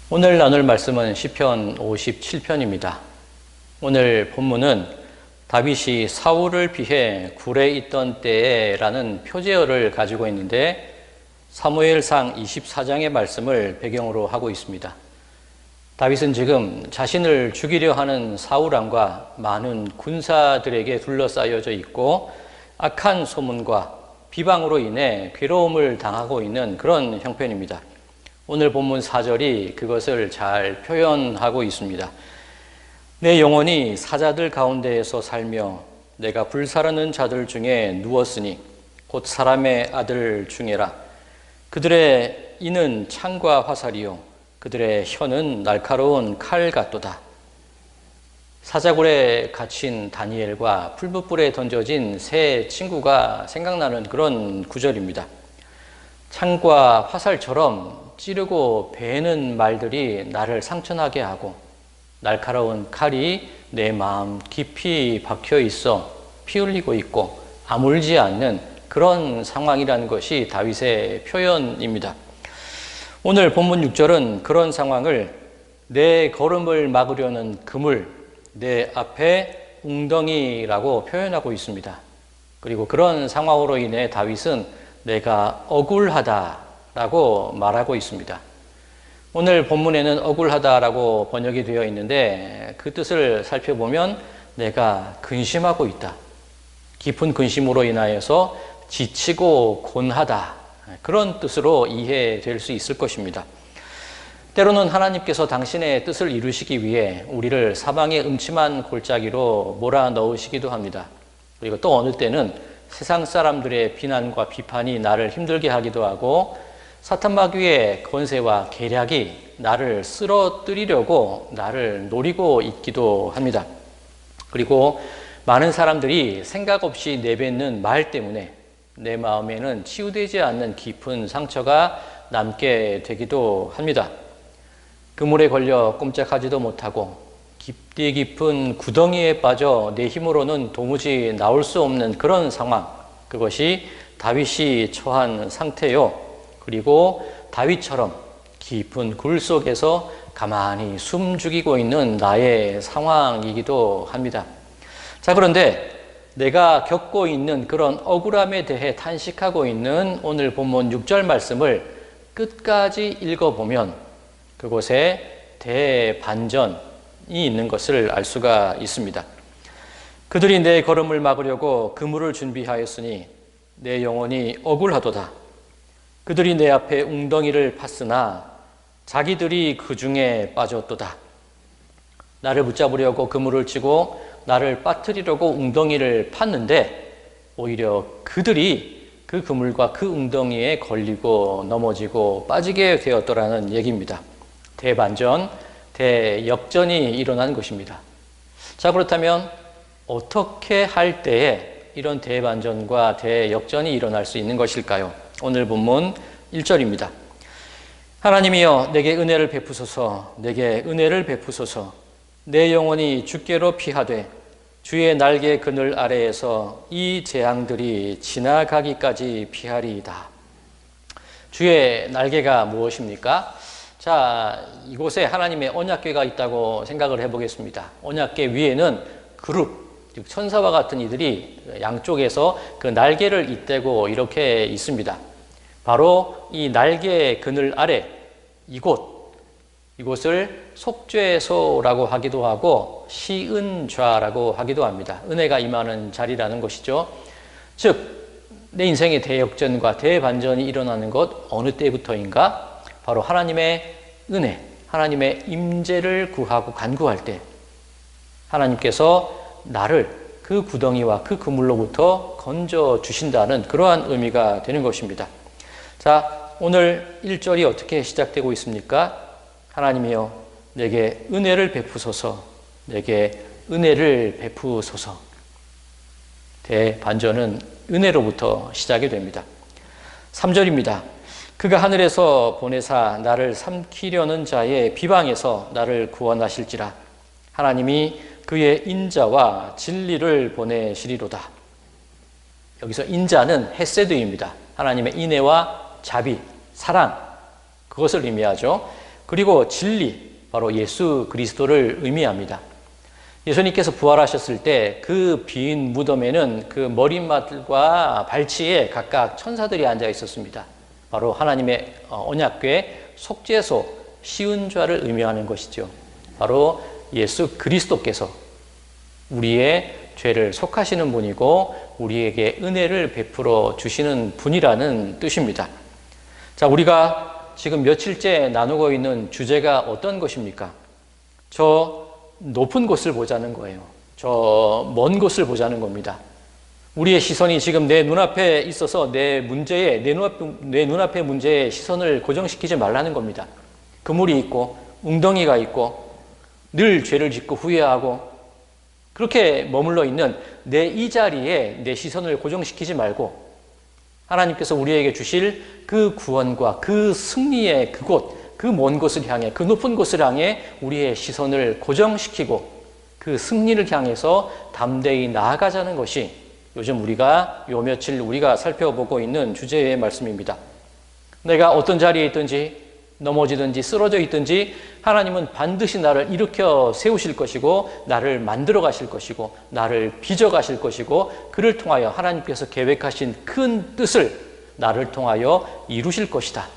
오늘 나눌 말씀은 시편 57편입니다. 오늘 본문은 다윗이 사울을 피해 굴에 있던 때에라는 표제어를 가지고 있는데 사무엘상 24장의 말씀을 배경으로 하고 있습니다. 다윗은 지금 자신을 죽이려 하는 사울 왕과 많은 군사들에게 둘러싸여져 있고 악한 소문과 비방으로 인해 괴로움을 당하고 있는 그런 형편입니다. 오늘 본문 4절이 그것을 잘 표현하고 있습니다. 내 영혼이 사자들 가운데에서 살며 내가 불사르는 자들 중에 누웠으니 곧 사람의 아들 중에라. 그들의 이는 창과 화살이요 그들의 혀는 날카로운 칼 같도다. 사자굴에 갇힌 다니엘과 풀무불에 던져진 세 친구가 생각나는 그런 구절입니다. 창과 화살처럼 찌르고 베는 말들이 나를 상처나게 하고 날카로운 칼이 내 마음 깊이 박혀 있어 피 흘리고 있고 아물지 않는 그런 상황이라는 것이 다윗의 표현입니다. 오늘 본문 6절은 그런 상황을 내 걸음을 막으려는 그물, 내 앞에 웅덩이라고 표현하고 있습니다. 그리고 그런 상황으로 인해 다윗은 내가 억울하다라고 말하고 있습니다. 오늘 본문에는 억울하다라고 번역이 되어 있는데 그 뜻을 살펴보면 내가 근심하고 있다. 깊은 근심으로 인하여서 지치고 곤하다. 그런 뜻으로 이해될 수 있을 것입니다. 때로는 하나님께서 당신의 뜻을 이루시기 위해 우리를 사방의 음침한 골짜기로 몰아넣으시기도 합니다. 그리고 또 어느 때는 세상 사람들의 비난과 비판이 나를 힘들게 하기도 하고 사탄 마귀의 권세와 계략이 나를 쓰러뜨리려고 나를 노리고 있기도 합니다. 그리고 많은 사람들이 생각 없이 내뱉는 말 때문에 내 마음에는 치유되지 않는 깊은 상처가 남게 되기도 합니다. 그물에 걸려 꼼짝하지도 못하고 깊디 깊은 구덩이에 빠져 내 힘으로는 도무지 나올 수 없는 그런 상황, 그것이 다윗이 처한 상태요. 그리고 다윗처럼 깊은 굴 속에서 가만히 숨 죽이고 있는 나의 상황이기도 합니다. 자, 그런데 내가 겪고 있는 그런 억울함에 대해 탄식하고 있는 오늘 본문 6절 말씀을 끝까지 읽어보면 그곳에 대반전이 있는 것을 알 수가 있습니다. 그들이 내 걸음을 막으려고 그물을 준비하였으니 내 영혼이 억울하도다. 그들이 내 앞에 웅덩이를 팠으나 자기들이 그 중에 빠졌도다. 나를 붙잡으려고 그물을 치고 나를 빠뜨리려고 웅덩이를 팠는데 오히려 그들이 그 그물과 그 웅덩이에 걸리고 넘어지고 빠지게 되었더라는 얘기입니다. 대반전, 대역전이 일어난 것입니다. 자, 그렇다면 어떻게 할 때에 이런 대반전과 대역전이 일어날 수 있는 것일까요? 오늘 본문 1절입니다. 하나님이여 내게 은혜를 베푸소서, 내게 은혜를 베푸소서. 내 영혼이 주께로 피하되 주의 날개 그늘 아래에서 이 재앙들이 지나가기까지 피하리이다. 주의 날개가 무엇입니까? 자, 이곳에 하나님의 언약궤가 있다고 생각을 해보겠습니다. 언약궤 위에는 그룹, 즉 천사와 같은 이들이 양쪽에서 그 날개를 잇대고 이렇게 있습니다. 바로 이 날개 그늘 아래 이곳을 속죄소라고 하기도 하고 시은좌라고 하기도 합니다. 은혜가 임하는 자리라는 것이죠. 즉 내 인생의 대역전과 대반전이 일어나는 것 어느 때부터인가? 바로 하나님의 은혜, 하나님의 임재를 구하고 간구할 때 하나님께서 나를 그 구덩이와 그 그물로부터 건져 주신다는 그러한 의미가 되는 것입니다. 자, 오늘 1절이 어떻게 시작되고 있습니까? 하나님이여 내게 은혜를 베푸소서, 내게 은혜를 베푸소서. 대반전은 은혜로부터 시작이 됩니다. 3절입니다. 그가 하늘에서 보내사 나를 삼키려는 자의 비방에서 나를 구원하실지라. 하나님이 그의 인자와 진리를 보내시리로다. 여기서 인자는 헤세드입니다. 하나님의 인애와 자비, 사랑, 그것을 의미하죠. 그리고 진리, 바로 예수 그리스도를 의미합니다. 예수님께서 부활하셨을 때 그 빈 무덤에는 그 머릿말과 발치에 각각 천사들이 앉아 있었습니다. 바로 하나님의 언약궤 속죄소, 시은좌를 의미하는 것이죠. 바로 예수 그리스도께서 우리의 죄를 속하시는 분이고 우리에게 은혜를 베풀어 주시는 분이라는 뜻입니다. 자, 우리가 지금 며칠째 나누고 있는 주제가 어떤 것입니까? 저 높은 곳을 보자는 거예요. 저 먼 곳을 보자는 겁니다. 우리의 시선이 지금 내 눈앞에 있어서 내 눈앞의 문제에 시선을 고정시키지 말라는 겁니다. 그물이 있고 웅덩이가 있고 늘 죄를 짓고 후회하고 그렇게 머물러 있는 내 이 자리에 내 시선을 고정시키지 말고 하나님께서 우리에게 주실 그 구원과 그 승리의 그곳, 그 먼 곳을 향해, 그 높은 곳을 향해 우리의 시선을 고정시키고 그 승리를 향해서 담대히 나아가자는 것이 요즘 요 며칠 우리가 살펴보고 있는 주제의 말씀입니다. 내가 어떤 자리에 있든지 넘어지든지 쓰러져 있든지 하나님은 반드시 나를 일으켜 세우실 것이고 나를 만들어 가실 것이고 나를 빚어 가실 것이고 그를 통하여 하나님께서 계획하신 큰 뜻을 나를 통하여 이루실 것이다.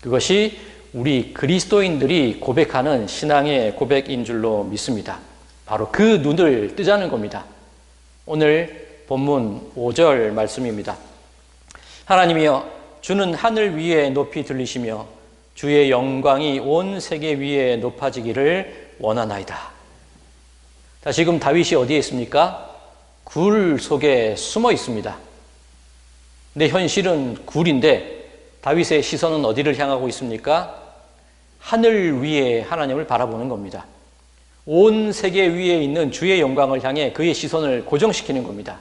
그것이 우리 그리스도인들이 고백하는 신앙의 고백인 줄로 믿습니다. 바로 그 눈을 뜨자는 겁니다. 오늘 본문 5절 말씀입니다. 하나님이여 주는 하늘 위에 높이 들리시며 주의 영광이 온 세계 위에 높아지기를 원하나이다. 자, 지금 다윗이 어디에 있습니까? 굴 속에 숨어 있습니다. 내 현실은 굴인데 다윗의 시선은 어디를 향하고 있습니까? 하늘 위에 하나님을 바라보는 겁니다. 온 세계 위에 있는 주의 영광을 향해 그의 시선을 고정시키는 겁니다.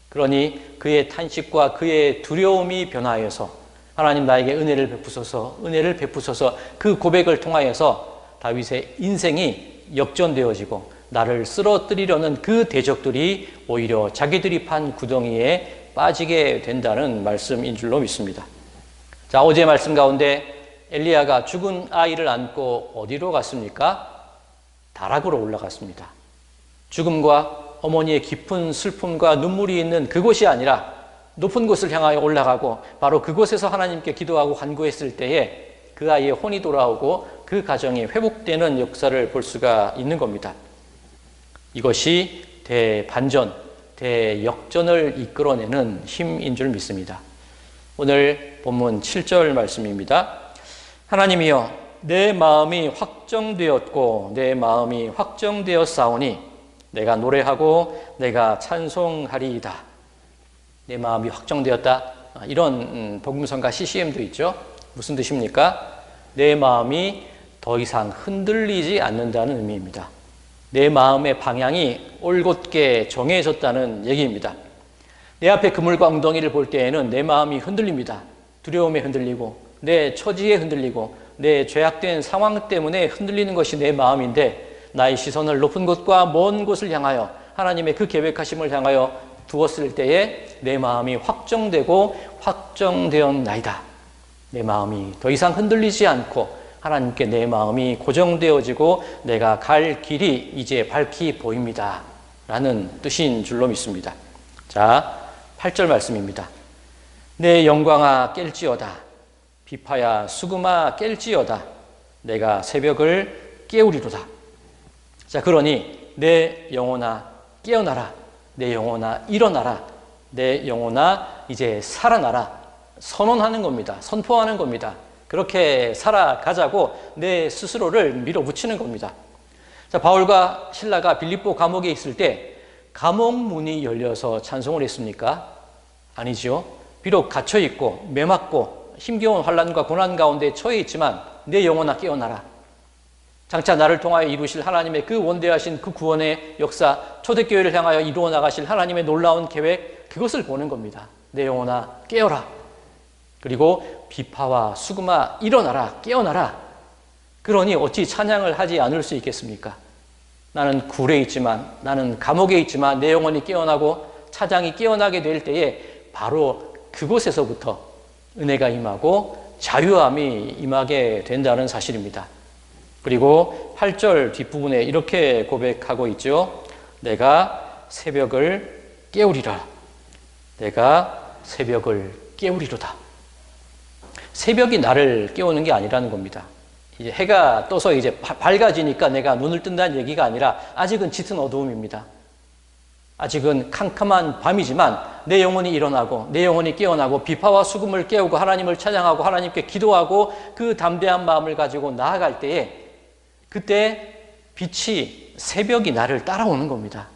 그러니 그의 탄식과 그의 두려움이 변화하여서 하나님 나에게 은혜를 베푸소서 그 고백을 통하여서 다윗의 인생이 역전되어지고 나를 쓰러뜨리려는 그 대적들이 오히려 자기들이 판 구덩이에 빠지게 된다는 말씀인 줄로 믿습니다. 자, 어제 말씀 가운데 엘리야가 죽은 아이를 안고 어디로 갔습니까? 다락으로 올라갔습니다. 죽음과 어머니의 깊은 슬픔과 눈물이 있는 그곳이 아니라 높은 곳을 향하여 올라가고 바로 그곳에서 하나님께 기도하고 간구했을 때에 그 아이의 혼이 돌아오고 그 가정이 회복되는 역사를 볼 수가 있는 겁니다. 이것이 대반전, 대역전을 이끌어내는 힘인 줄 믿습니다. 오늘 본문 7절 말씀입니다. 하나님이여 내 마음이 확정되었고 내 마음이 확정되었사오니 내가 노래하고 내가 찬송하리이다. 내 마음이 확정되었다. 이런 복음성가 CCM도 있죠. 무슨 뜻입니까? 내 마음이 더 이상 흔들리지 않는다는 의미입니다. 내 마음의 방향이 올곧게 정해졌다는 얘기입니다. 내 앞에 그물과 웅덩이를 볼 때에는 내 마음이 흔들립니다. 두려움에 흔들리고 내 처지에 흔들리고 내 죄악된 상황 때문에 흔들리는 것이 내 마음인데 나의 시선을 높은 곳과 먼 곳을 향하여 하나님의 그 계획하심을 향하여 두었을 때에 내 마음이 확정되고 확정되었나이다. 내 마음이 더 이상 흔들리지 않고 하나님께 내 마음이 고정되어지고 내가 갈 길이 이제 밝히 보입니다. 라는 뜻인 줄로 믿습니다. 자, 8절 말씀입니다. 내 영광아 깰지어다. 비파야 수금아 깰지어다. 내가 새벽을 깨우리로다. 자, 그러니 내 영혼아 깨어나라. 내 영혼아 일어나라. 내 영혼아 이제 살아나라. 선언하는 겁니다. 선포하는 겁니다. 그렇게 살아가자고 내 스스로를 밀어붙이는 겁니다. 자, 바울과 실라가 빌립보 감옥에 있을 때 감옥 문이 열려서 찬송을 했습니까? 아니죠. 비록 갇혀있고 매맞고 힘겨운 환난과 고난 가운데 처해 있지만 내 영혼아 깨어나라. 장차 나를 통하여 이루실 하나님의 그 원대하신 그 구원의 역사, 초대교회를 향하여 이루어 나가실 하나님의 놀라운 계획, 그것을 보는 겁니다. 내 영혼아 깨어라. 그리고 비파와 수금아 일어나라, 깨어나라. 그러니 어찌 찬양을 하지 않을 수 있겠습니까? 나는 굴에 있지만, 나는 감옥에 있지만 내 영혼이 깨어나고 차장이 깨어나게 될 때에 바로 그곳에서부터 은혜가 임하고 자유함이 임하게 된다는 사실입니다. 그리고 8절 뒷부분에 이렇게 고백하고 있죠. 내가 새벽을 깨우리라. 내가 새벽을 깨우리로다. 새벽이 나를 깨우는 게 아니라는 겁니다. 이제 해가 떠서 이제 밝아지니까 내가 눈을 뜬다는 얘기가 아니라 아직은 짙은 어두움입니다. 아직은 캄캄한 밤이지만 내 영혼이 일어나고 내 영혼이 깨어나고 비파와 수금을 깨우고 하나님을 찬양하고 하나님께 기도하고 그 담대한 마음을 가지고 나아갈 때에 그때 빛이 새벽이 나를 따라오는 겁니다.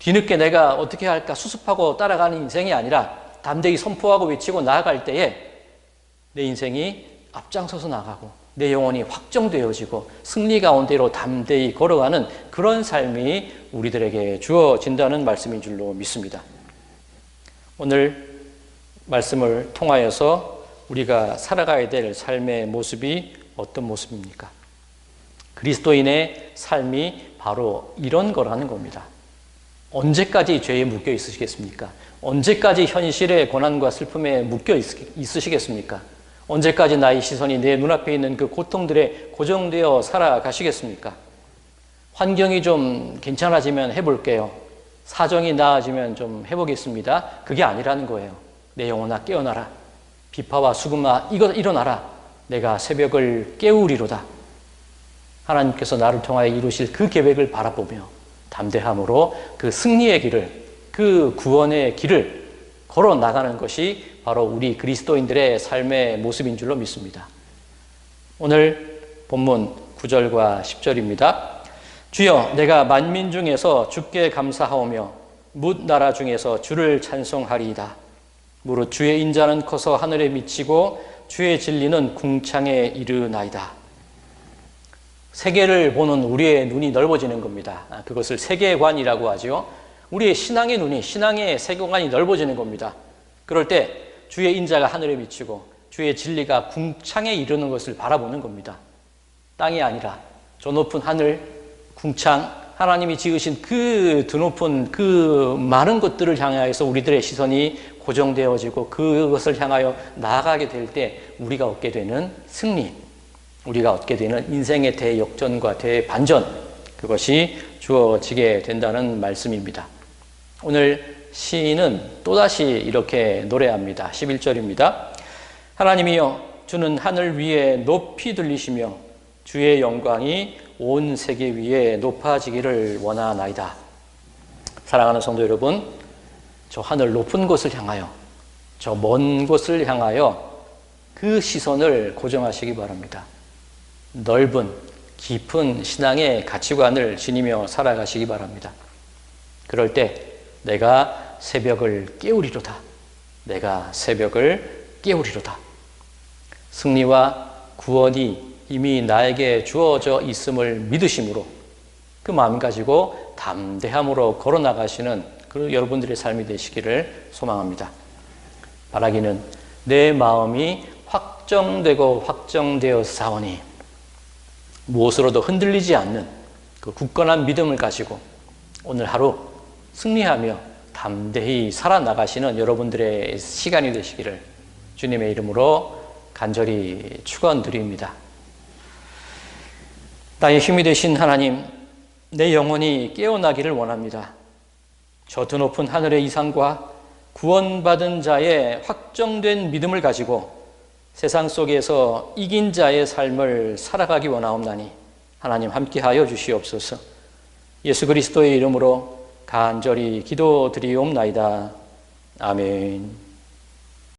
뒤늦게 내가 어떻게 할까 수습하고 따라가는 인생이 아니라 담대히 선포하고 외치고 나아갈 때에 내 인생이 앞장서서 나가고 내 영혼이 확정되어지고 승리 가운데로 담대히 걸어가는 그런 삶이 우리들에게 주어진다는 말씀인 줄로 믿습니다. 오늘 말씀을 통하여서 우리가 살아가야 될 삶의 모습이 어떤 모습입니까? 그리스도인의 삶이 바로 이런 거라는 겁니다. 언제까지 죄에 묶여 있으시겠습니까? 언제까지 현실의 고난과 슬픔에 묶여 있으시겠습니까? 언제까지 나의 시선이 내 눈앞에 있는 그 고통들에 고정되어 살아가시겠습니까? 환경이 좀 괜찮아지면 해볼게요. 사정이 나아지면 좀 해보겠습니다. 그게 아니라는 거예요. 내 영혼아 깨어나라. 비파와 수금아 일어나라. 내가 새벽을 깨우리로다. 하나님께서 나를 통하여 이루실 그 계획을 바라보며 담대함으로 그 승리의 길을, 그 구원의 길을 걸어 나가는 것이 바로 우리 그리스도인들의 삶의 모습인 줄로 믿습니다. 오늘 본문 9절과 10절입니다. 주여, 내가 만민 중에서 주께 감사하오며 뭇 나라 중에서 주를 찬송하리이다. 무릇 주의 인자는 커서 하늘에 미치고 주의 진리는 궁창에 이르나이다. 세계를 보는 우리의 눈이 넓어지는 겁니다. 그것을 세계관이라고 하죠. 우리의 신앙의 눈이, 신앙의 세계관이 넓어지는 겁니다. 그럴 때 주의 인자가 하늘에 미치고 주의 진리가 궁창에 이르는 것을 바라보는 겁니다. 땅이 아니라 저 높은 하늘, 궁창, 하나님이 지으신 그 드높은 그 많은 것들을 향하여서 우리들의 시선이 고정되어지고 그것을 향하여 나아가게 될 때 우리가 얻게 되는 승리, 우리가 얻게 되는 인생의 대역전과 대반전, 그것이 주어지게 된다는 말씀입니다. 오늘 시인은 또다시 이렇게 노래합니다. 11절입니다. 하나님이여, 주는 하늘 위에 높이 들리시며 주의 영광이 온 세계 위에 높아지기를 원하나이다. 사랑하는 성도 여러분, 저 하늘 높은 곳을 향하여, 저 먼 곳을 향하여 그 시선을 고정하시기 바랍니다. 넓은 깊은 신앙의 가치관을 지니며 살아가시기 바랍니다. 그럴 때 내가 새벽을 깨우리로다. 내가 새벽을 깨우리로다. 승리와 구원이 이미 나에게 주어져 있음을 믿으심으로 그 마음 가지고 담대함으로 걸어나가시는 그 여러분들의 삶이 되시기를 소망합니다. 바라기는 내 마음이 확정되고 확정되어 사오니 무엇으로도 흔들리지 않는 그 굳건한 믿음을 가지고 오늘 하루 승리하며 담대히 살아나가시는 여러분들의 시간이 되시기를 주님의 이름으로 간절히 축원드립니다. 나의 힘이 되신 하나님, 내 영혼이 깨어나기를 원합니다. 저 드높은 하늘의 이상과 구원받은 자의 확정된 믿음을 가지고 세상 속에서 이긴 자의 삶을 살아가기 원하옵나니 하나님 함께하여 주시옵소서. 예수 그리스도의 이름으로 간절히 기도드리옵나이다. 아멘.